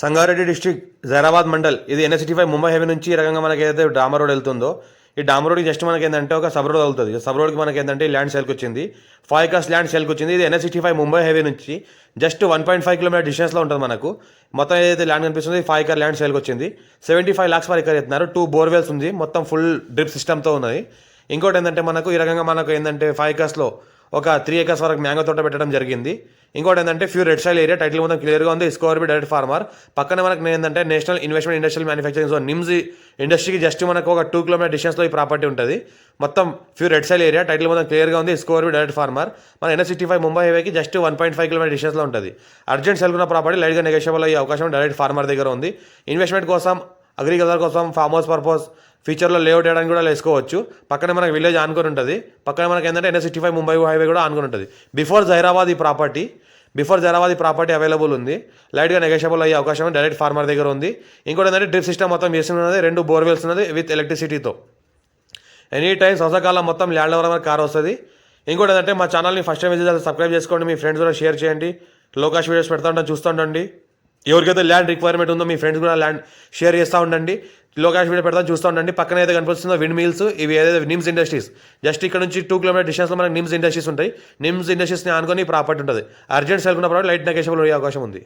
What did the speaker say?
Sangareddy district Zaheerabad mandal ఇది ఎన్ఎస్85 Mumbai highway నుంచి ఈ రకంగా మనకి ఏదైతే డామర్ రోడ్ వెళ్తుందో ఈ డామర్ రోడ్కి జస్ట్ మనకి ఏంటంటే ఒక సబ్ రోడ్ అవుతుంది. సబ్ రోడ్కి మనకి ఏంటంటే ల్యాండ్ సేల్కి వచ్చింది, 5 acres ల్యాండ్ సేల్కి వచ్చింది. ఇది ఎన్ఎస్85 ముంబై హైవే నుంచి జస్ట్ 1.5 కిలోమీటర్ డిస్టెన్స్లో ఉంటుంది మనకు. మొత్తం ఏదైతే ల్యాండ్ కనిపిస్తుంది 5 acre ల్యాండ్ సేల్కి వచ్చింది. 75 lakhs పర్ ఎకర్ ఎత్తున్నారు. 2 బోర్వెల్స్ ఉంది, మొత్తం ఫుల్ డ్రిప్ సిస్టమ్తో ఉన్నది. ఇంకోటి ఏంటంటే మనకు ఈ రకంగా మనకు ఏంటంటే 5 acresలో ఒక 3 acres వరకు మ్యాంగో తోట పెట్టడం జరిగింది. ఇంకోటి ఏంటంటే pure red soil area, title మొత్తం క్లియర్గా ఉంది. స్కోర్బి డైరెక్ట్ ఫార్మర్ పక్కన మనకు ఏంటంటే national investment industrial manufacturing zone NIMZ ఇండస్ట్రీకి జస్ట్ మనకు ఒక 2 kilometer డిస్టెన్స్లో ఈ ప్రాపర్టీ ఉంటుంది. మొత్తం pure red soil area, title మొత్తం క్లియర్గా ఉంది. స్కోర్బి డైరెక్ట్ ఫార్మర్ మన ఎన్ఎస్85 ముంబై హైవేకి జస్ట్ 1.5 kilometer డిస్టెన్స్లో ఉంటుంది. అర్జెంట్ సెల్ ఉన్న ప్రాపర్టీ లైట్గా నెగోషియబుల్ అయ్యే అవకాశం డైరెక్ట్ ఫార్మర్ దగ్గర ఉంది. ఇన్వెస్ట్మెంట్ కోసం, అగ్రికల్చర్ కోసం, ఫార్మ్ హౌస్ పర్పస్, ఫ్యూచర్లో లేఅవుట్ చేయడానికి కూడా వేసుకోవచ్చు. పక్కనే మనకి విలేజ్ ఆనుకొని ఉంటుంది. పక్కన మనకి ఏంటంటే ఎన్ఎస్85 ముంబై హైవే కూడా ఆనుకొని ఉంటుంది. బిఫోర్ జైరాబాద్ ఈ ప్రాపర్టీ అవైలబుల్ ఉంది. లైట్గా నెగోషియబుల్ అయ్యే అవకాశం డైరెక్ట్ ఫార్మర్ దగ్గర ఉంది. ఇంకోటి ఏంటంటే డ్రిప్ సిస్టమ్ మొత్తం చేస్తున్నది, 2 బోర్వెల్స్ ఉన్నది విత్ ఎలక్ట్రిసిటీతో. ఎనీ టైం సంవత్సరకాలం మొత్తం ల్యాండ్ ఓవర్ కార్ వస్తుంది. ఇంకోటి ఏంటంటే మా ఛానల్ని ఫస్ట్ టైం విజిట్ చేస్తే సబ్స్క్రైబ్ చేసుకోండి, మీ ఫ్రెండ్స్ కూడా షేర్ చేయండి. లోకాష్ వీడియోస్ పెడతా ఉంటాను, చూస్తూ ఉండండి. ఎవరికైతే ల్యాండ్ రిక్వైర్మెంట్ ఉందో మీ ఫ్రెండ్స్ కూడా ల్యాండ్ షేర్ చేస్తూ ఉండండి. లోకాష్ వీడియో పెడతా చూస్తూ ఉండండి. పక్కన ఏదైతే కనిపిస్తుందో విండ్ మిల్స్, ఇవి ఏదైతే నిమ్స్ ఇండస్ట్రీస్ జస్ట్ ఇక్కడ నుంచి 2 kilometer డిస్టెన్స్లో మనకి నిమ్స్ ఇండస్ట్రీస్ ఉంటాయి. నిమ్స్ ఇండస్ట్రీస్ని ఆనుకొని ప్రాపర్టీ ఉంటుంది. అర్జెంట్ సెల్ ఉన్న ప్రాపర్టీ లైట్ నెగోషియబుల్ అయ్యే అవకాశం ఉంది.